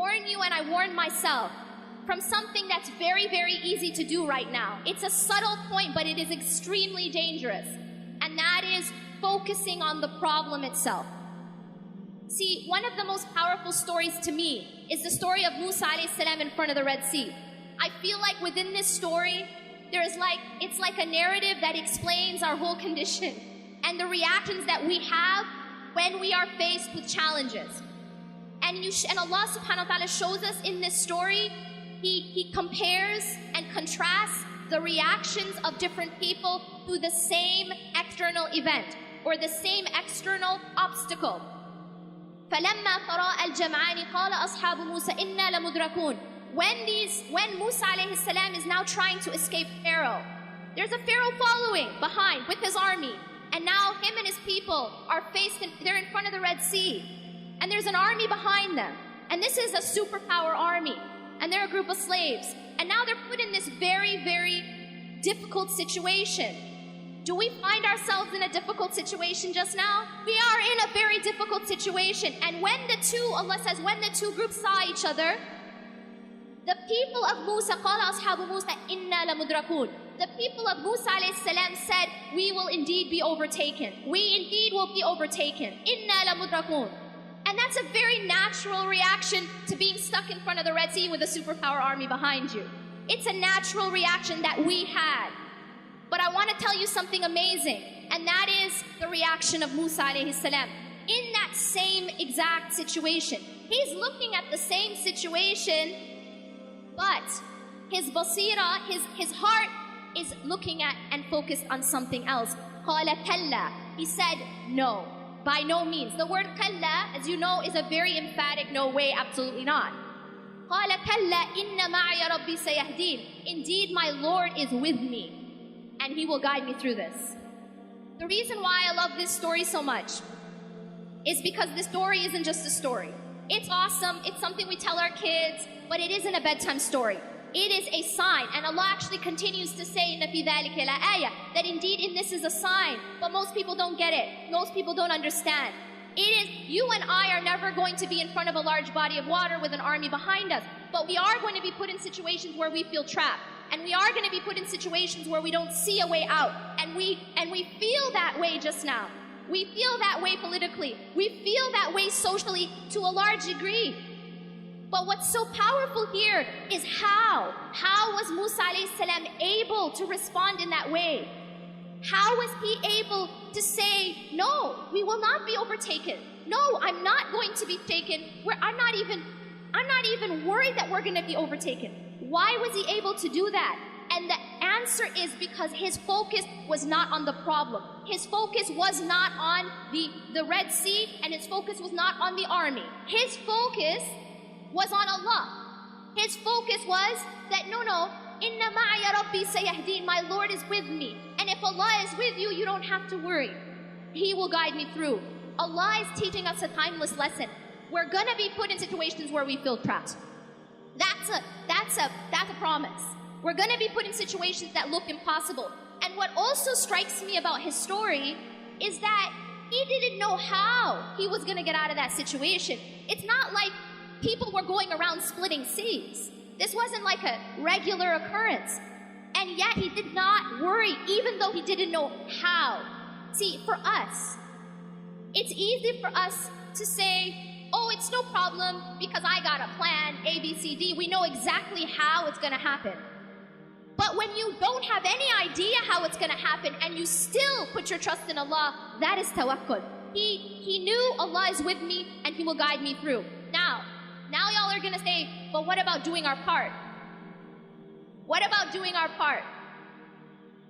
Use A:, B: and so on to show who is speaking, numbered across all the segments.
A: warn you and I warn myself from something that's very, very easy to do right now. It's a subtle point, but it is extremely dangerous. And that is focusing on the problem itself. See, one of the most powerful stories to me is the story of Musa alayhi salam in front of the Red Sea. I feel like within this story, it's like a narrative that explains our whole condition and the reactions that we have when we are faced with challenges. And Allah subhanahu wa ta'ala shows us in this story, He compares and contrasts the reactions of different people to the same external event or the same external obstacle. فَلَمَّا تَرَاءَ الْجَمْعَانِ قَالَ أَصْحَابُ مُوسَى إِنَّا لَمُدْرَكُونَ. When Musa alayhi salam is now trying to escape Pharaoh, there's a Pharaoh following behind with his army. And now him and his people are they're in front of the Red Sea. And there's an army behind them. And this is a superpower army. And they're a group of slaves. And now they're put in this very, very difficult situation. Do we find ourselves in a difficult situation just now? We are in a very difficult situation. And Allah says, when the two groups saw each other, the people of Musa, قَالَ أَصْحَابُ مُوسَى إِنَّا لَمُدْرَكُونَ. The people of Musa alayhi salam said, we will indeed be overtaken. We indeed will be overtaken. إِنَّا لَمُدْرَكُونَ. And that's a very natural reaction to being stuck in front of the Red Sea with a superpower army behind you. It's a natural reaction that we had. But I want to tell you something amazing, and that is the reaction of Musa alayhi salam. In that same exact situation, he's looking at the same situation, but his basira, his heart is looking at and focused on something else. قَالَ كَلَّا. He said, no, by no means. The word kalla, as you know, is a very emphatic no way, absolutely not. قَالَ كَلَّا إِنَّ مَعِيَ رَبِّي سَيَهْدِينَ. Indeed, my Lord is with me, and He will guide me through this. The reason why I love this story so much is because this story isn't just a story. It's awesome, it's something we tell our kids, but it isn't a bedtime story. It is a sign, and Allah actually continues to say in فِي ذَلِكَ لَآيَةٌ, that indeed in this is a sign, but most people don't get it. Most people don't understand. It is, you and I are never going to be in front of a large body of water with an army behind us, but we are going to be put in situations where we feel trapped. And we are going to be put in situations where we don't see a way out. And we feel that way just now. We feel that way politically. We feel that way socially to a large degree. But what's so powerful here is how. How was Musa alayhi salam able to respond in that way? How was he able to say, no, we will not be overtaken. No, I'm not going to be taken. I'm not even worried that we're going to be overtaken. Why was he able to do that? And the answer is because his focus was not on the problem. His focus was not on the Red Sea, and his focus was not on the army. His focus was on Allah. His focus was that, no, إِنَّ مَعِيَ رَبِّي سَيَهْدِينَ. My Lord is with me. And if Allah is with you, you don't have to worry. He will guide me through. Allah is teaching us a timeless lesson. We're going to be put in situations where we feel trapped. That's a promise. We're going to be put in situations that look impossible. And what also strikes me about his story is that he didn't know how he was going to get out of that situation. It's not like people were going around splitting seas. This wasn't like a regular occurrence. And yet he did not worry, even though he didn't know how. See, for us, it's easy for us to say, oh, it's no problem because I got a plan, A, B, C, D. We know exactly how it's going to happen. But when you don't have any idea how it's going to happen and you still put your trust in Allah, that is tawakkul. He knew Allah is with me and He will guide me through. Now y'all are going to say, but what about doing our part? What about doing our part?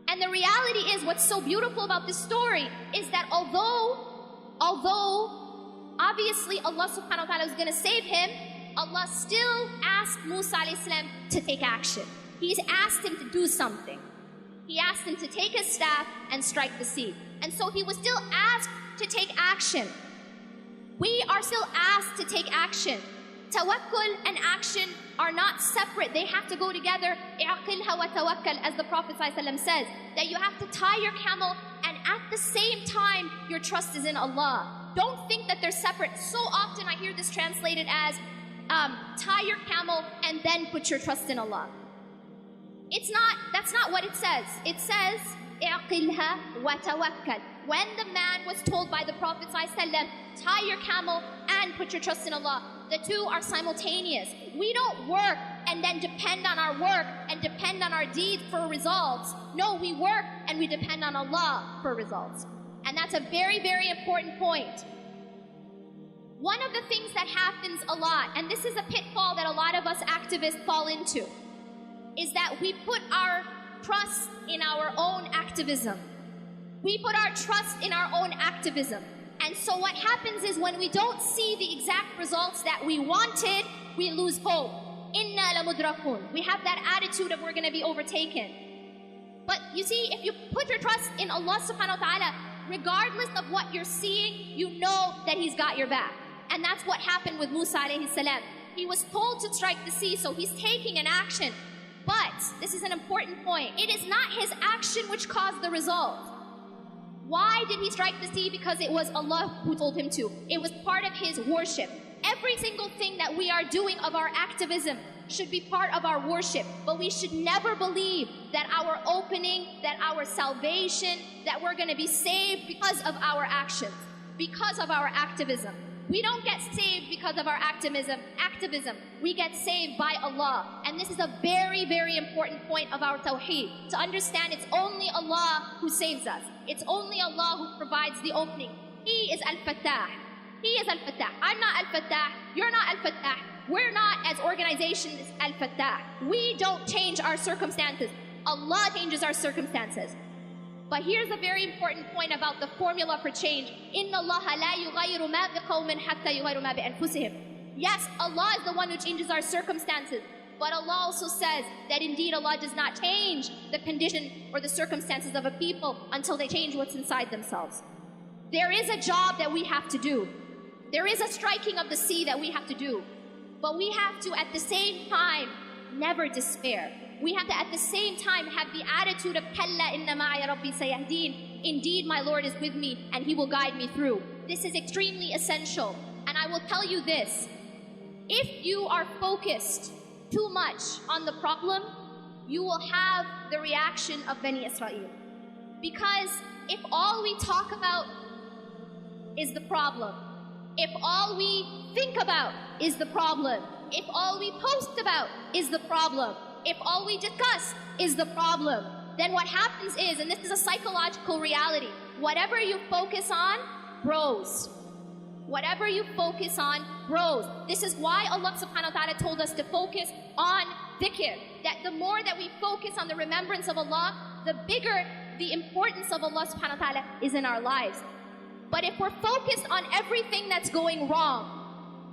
A: And the reality is, what's so beautiful about this story is that although obviously Allah subhanahu wa ta'ala was going to save him, Allah still asked Musa alayhi salam to take action. He's asked him to do something. He asked him to take his staff and strike the sea. And so he was still asked to take action. We are still asked to take action. Tawakkul and action are not separate. They have to go together. I'aqilha wa tawakkal, as the Prophet ﷺ says, that you have to tie your camel and at the same time your trust is in Allah. Don't think that they're separate. So often I hear this translated as tie your camel and then put your trust in Allah. That's not what it says. It says, اعقلها وتوكل. When the man was told by the Prophet ﷺ, tie your camel and put your trust in Allah, the two are simultaneous. We don't work and then depend on our work and depend on our deeds for results. No, we work and we depend on Allah for results. And that's a very, very important point. One of the things that happens a lot, and this is a pitfall that a lot of us activists fall into, is that we put our trust in our own activism. We put our trust in our own activism. And so what happens is when we don't see the exact results that we wanted, we lose hope. Inna lamudrakun. We have that attitude of we're going to be overtaken. But you see, if you put your trust in Allah subhanahu wa ta'ala, regardless of what you're seeing, you know that He's got your back. And that's what happened with Musa alayhi salam. He was told to strike the sea, so he's taking an action. But, this is an important point, it is not his action which caused the result. Why did he strike the sea? Because it was Allah who told him to. It was part of his worship. Every single thing that we are doing of our activism should be part of our worship. But we should never believe that our opening, that our salvation, that we're going to be saved because of our actions, because of our activism. We don't get saved because of our activism. We get saved by Allah. And this is a very, very important point of our tawheed. To understand it's only Allah who saves us. It's only Allah who provides the opening. He is Al-Fattah. He is Al-Fattah. I'm not Al-Fattah. You're not Al-Fattah. We're not, as organizations, Al-Fattah. We don't change our circumstances. Allah changes our circumstances. But here's a very important point about the formula for change. إِنَّ اللَّهَ لَا يُغَيِّرُ مَا بِقَوْمٍ حَتَّى يُغَيِّرُ مَا بِأَنفُسِهِمْ. Yes, Allah is the one who changes our circumstances. But Allah also says that indeed Allah does not change the condition or the circumstances of a people until they change what's inside themselves. There is a job that we have to do. There is a striking of the sea that we have to do. But we have to, at the same time, never despair. We have to, at the same time, have the attitude of Kalla inna ma'a rabbi sayahdeen. Indeed, my Lord is with me and He will guide me through. This is extremely essential. And I will tell you this. If you are focused too much on the problem, you will have the reaction of Bani Israel. Because if all we talk about is the problem, if all we think about is the problem, if all we post about is the problem, if all we discuss is the problem, then what happens is, and this is a psychological reality, whatever you focus on grows. Whatever you focus on grows. This is why Allah subhanahu wa ta'ala told us to focus on dhikr. That the more that we focus on the remembrance of Allah, the bigger the importance of Allah subhanahu wa ta'ala is in our lives. But if we're focused on everything that's going wrong,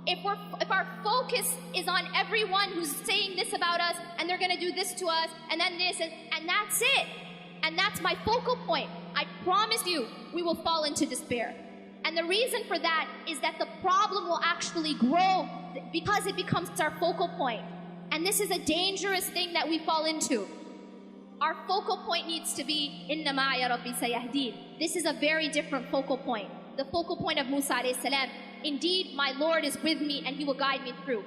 A: if our focus is on everyone who's saying this about us, and they're gonna do this to us, and then this, and that's it, and that's my focal point, I promise you, we will fall into despair. And the reason for that is that the problem will actually grow because it becomes our focal point. And this is a dangerous thing that we fall into. Our focal point needs to be, Inna ma'a rabbi sayahdeen. This is a very different focal point. The focal point of Musa alayhi salam. Indeed, my Lord is with me and He will guide me through.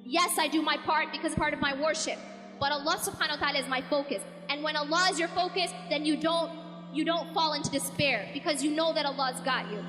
A: Yes, I do my part because it's part of my worship. But Allah subhanahu wa ta'ala is my focus. And when Allah is your focus, then you don't fall into despair because you know that Allah's got you.